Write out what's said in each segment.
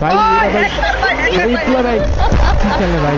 ভাই ভাই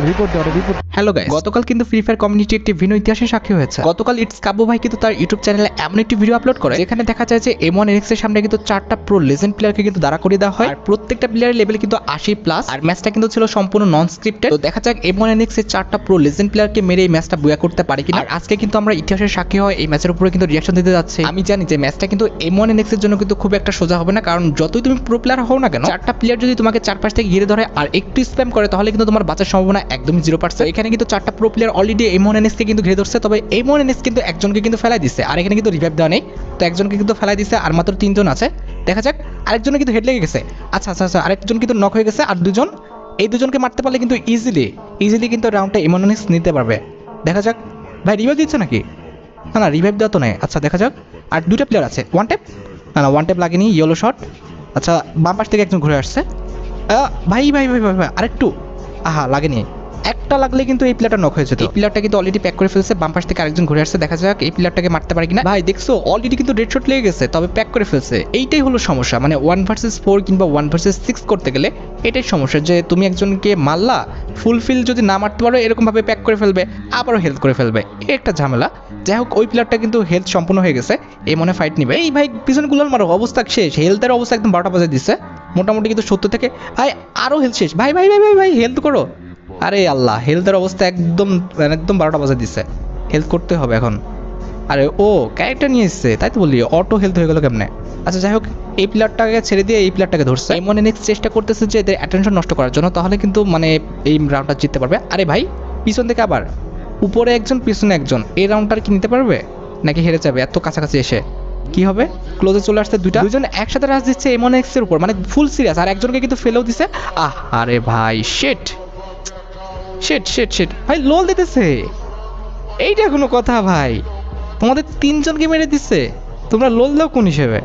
রিপোর্ট দাও রিপোর্ট। হ্যালো গাইস, গতকাল কিন্তু ফ্রি ফায়ার কমিউনিটি একটি ভিন্ন ইতিহাসের সাক্ষী হয়েছে। গতকাল ইটস কাব্য ভাই কিন্তু তার ইউটিউব চ্যানেলে এমন একটি ভিডিও আপলোড করে যেখানে দেখা যায় যে M1 NX এর সামনে কিন্তু 4টা প্রো লেজেন্ড প্লেয়ারকে কিন্তু দাঁড়া করিয়ে দেওয়া হয়, আর প্রত্যেকটা প্লেয়ারের লেভেল কিন্তু 80+, আর ম্যাচটা কিন্তু ছিল সম্পূর্ণ নন স্ক্রিপ্টেড। তো দেখা যাক M1 NX এর 4টা প্রো লেজেন্ড প্লেয়ারকে মেরে এই ম্যাচটা বুয়া করতে পারে কিনা। আর আজকে কিন্তু আমরা ইতিহাসের সাক্ষী হয় এই ম্যাচের উপরে কিন্তু রিঅ্যাকশন দিতে যাচ্ছি। আমি জানি যে ম্যাচটা কিন্তু M1 NX এর জন্য কিন্তু খুব একটা সোজা হবে না, কারণ যতই তুমি প্রো প্লেয়ার হও না কেন, 4টা প্লেয়ার যদি তোমাকে চারপাশ থেকে ঘিরে ধরে আর একটু স্প্যাম করে তাহলে কিন্তু তোমার বাঁচার সম্ভাবনা একদমই 0%। এখানে কিন্তু 4টা pro player already M1 NX কে কিন্তু ঘিরে ধরছে, তবে M1 NX কিন্তু একজনকে কিন্তু ফেলাই দিচ্ছে, আর এখানে কিন্তু রিভাইভ দেওয়া নেই, তো একজনকে কিন্তু ফেলাই দিচ্ছে আর মাত্র 3জন আছে। দেখা যাক, আরেকজনের কিন্তু হেড লেগে গেছে। আচ্ছা আচ্ছা আচ্ছা, আরেকজন কিন্তু নক হয়ে গেছে, আর দুজন, এই দুজনকে মারতে পারলে কিন্তু ইজিলি কিন্তু রাউন্ডটা M1 NX নিতে পারবে। দেখা যাক, ভাই রিভাইভ দিচ্ছে নাকি? না না, রিভাইভ দেওয়া তো নেই। আচ্ছা দেখা যাক, আর দুটো প্লেয়ার আছে। ওয়ান ট্যাপ, না না ওয়ান ট্যাপ লাগেনি, ইয়েলো শট। আচ্ছা বাম পাশ থেকে একজন ঘুরে আসছে। ভাই ভাই ভাই ভাই ভাই আরেকটু, আহা লাগেনি, একটা লাগলে কিন্তু এই প্লেয়ারটা নক হয়েছে। এই প্লেয়ারটা কিন্তু অলরেডি প্যাক করে ফেলছে, বাম পাশ থেকে আরেকজন ঘুরে আসছে। দেখা যাক এই প্লেয়ারটাকে মারতে পারে কিনা। ভাই দেখছো অলরেডি কিন্তু রেড শট লেগে গেছে, তবে প্যাক করে ফেলছে। এইটাই হলো সমস্যা, মানে 1 vs 4 কিংবা 1 vs 6 করতে গেলে এটাই সমস্যা, যে তুমি একজনকে মারলা, ফুলফিল যদি না মারতে পারো এরকম ভাবে প্যাক করে ফেলবে, আবারও হেলথ করে ফেলবে, এটা একটা ঝামেলা। যাই হোক, ওই প্লেয়ারটা কিন্তু হেলথ সম্পূর্ণ হয়ে গেছে, এই মনে ফাইট নিবে। এই ভাই পিছনে গুলাল মারো, অবস্থা শেষ, হেলথের অবস্থা একদম 12টা বাজে দিচ্ছে মোটামুটি, কিন্তু 70 থেকে ভাই আরো হেলথ শেষ। ভাই ভাই ভাই ভাই ভাই হেলথ করো। আরে আল্লাহ, হেলথের অবস্থা একদম একদম 12টা বাজে দিচ্ছে, হেলথ করতে হবে এখন। আরে ও ক্যারেক্টার নিয়ে এসছে, তাই তো বলি অটো হেলথ হয়ে গেল কেমনে। আচ্ছা যাই হোক, এই প্লেয়ারটাকে ছেড়ে দিয়ে এই প্লেয়ারটাকে ধরছে। M1 NX চেষ্টা করতেছে যে এদের অ্যাটেনশন নষ্ট করার জন্য, তাহলে কিন্তু মানে এই রাউন্ডটা জিততে পারবে। আরে ভাই পিছন থেকে আবার উপরে একজন পিছনে একজন, এই রাউন্ডটা কি নিতে পারবে নাকি হেরে যাবে এত কাছাকাছি এসে? কি হবে, ক্লোজে চলে আসছে দুজন একসাথে রাশ দিচ্ছে M1 NX এর উপর, মানে ফুল সিরিয়াস, আর একজনকে কিন্তু ফেলেও দিছে। আরে ভাই শিট শিট শিট শিট, ভাই লোল দিতেছে, এইটা কোনো কথা ভাই? তোমাদের 3জনকে মেরে দিচ্ছে, তোমরা লোল দাও কোন হিসেবে?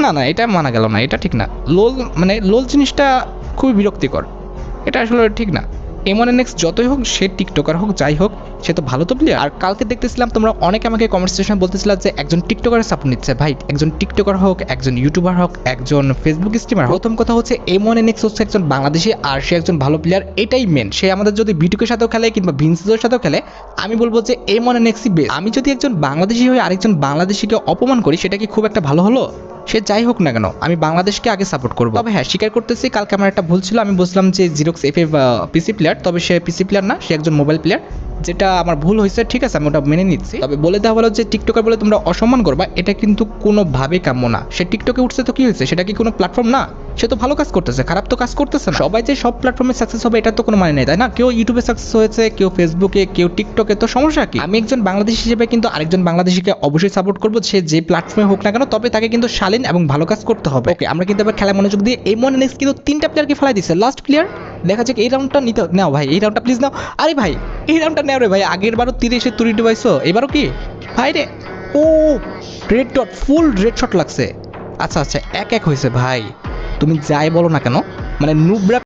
না না, এটা মানা গেল না, এটা ঠিক না। লোল মানে লোল জিনিসটা খুবই বিরক্তিকর, এটা আসলে ঠিক না। M1 NX যতই হোক, সে টিকটকার হোক যাই হোক, সে তো ভালো তো প্লেয়ার। আর কালকে দেখতেছিলাম তোমরা অনেকে আমাকে কমেন্ট সেকশনে বলতেছিলাম যে একজন টিকটকারের সাপোর্ট নিচ্ছে। ভাই একজন টিকটকার হোক, একজন ইউটিউবার হোক, একজন ফেসবুক স্ট্রিমার, প্রথম কথা হচ্ছে M1 NX হচ্ছে একজন বাংলাদেশি, আর সে একজন ভালো প্লেয়ার, এটাই মেন। সে আমাদের যদি বিটুকের সাথেও খেলে কিংবা ভিনসিজোর সাথেও খেলে, আমি বলবো যে M1 NX বেস্ট। আমি যদি একজন বাংলাদেশি হয়ে আরেকজন বাংলাদেশিকে অপমান করি, সেটা কি খুব একটা ভালো হলো? সে যাই হোক না কেন, আমি বাংলাদেশকে আগে সাপোর্ট করবো। তবে হ্যাঁ, স্বীকার করতেছি কালকে আমার একটা ভুল ছিল, আমি বলছিলাম যে জিরক্স FF পিসি প্লেয়ার, তবে সে পিসি প্লেয়ার না, সে একজন মোবাইল প্লেয়ার, যেটা আমার ভুল হয়েছে, ঠিক আছে আমি ওটা মেনে নিচ্ছি। তবে বলে দেওয়া হলো যে টিকটকার বলে তোমরা অসম্মান করবা, এটা কিন্তু কোনোভাবেই কাম্য না। সে টিকটকে উঠছে তো কি হয়েছে, সেটা কি কোনো প্ল্যাটফর্ম না? সে তো ভালো কাজ করতেছে, খারাপ তো কাজ করতেছে না। সবাই যে সব প্ল্যাটফর্মে সাকসেস হবে এটা তো কোনো মানে নেই, তাই না? কেউ ইউটিউবে সাকসেস হয়েছে, কেউ ফেসবুকে, কেউ টিকটকে, তো সমস্যা কি? আমি একজন বাংলাদেশি হিসেবে কিন্তু আরেকজন বাংলাদেশিকে অবশ্যই সাপোর্ট করবো, সে যে প্ল্যাটফর্মে হোক না কেন, তবে তাকে কিন্তু শালীন এবং ভালো কাজ করতে হবে। ওকে, আমরা কিন্তু এবার খেলায় মনোযোগ দিয়ে M1 NX কিন্তু 3টা প্লেয়ারকে ফেলাই দিচ্ছে, লাস্ট প্লেয়ার। দেখা যাক এই রাউন্ডটা নিতে নাও ভাই, এই রাউন্ডটা প্লিজ নাও। আরে ভাই এই রাউন্ডটা নেও রে ভাই, আগের বারও 30-এ তুড়ি ডুবাইছো, এবারও কি ভাই রে? ও red dot, full red shot লাগছে। আচ্ছা আচ্ছা, 1-1 হয়েছে ভাই। তুমি যাই বলো না কেন, মানে নুবরা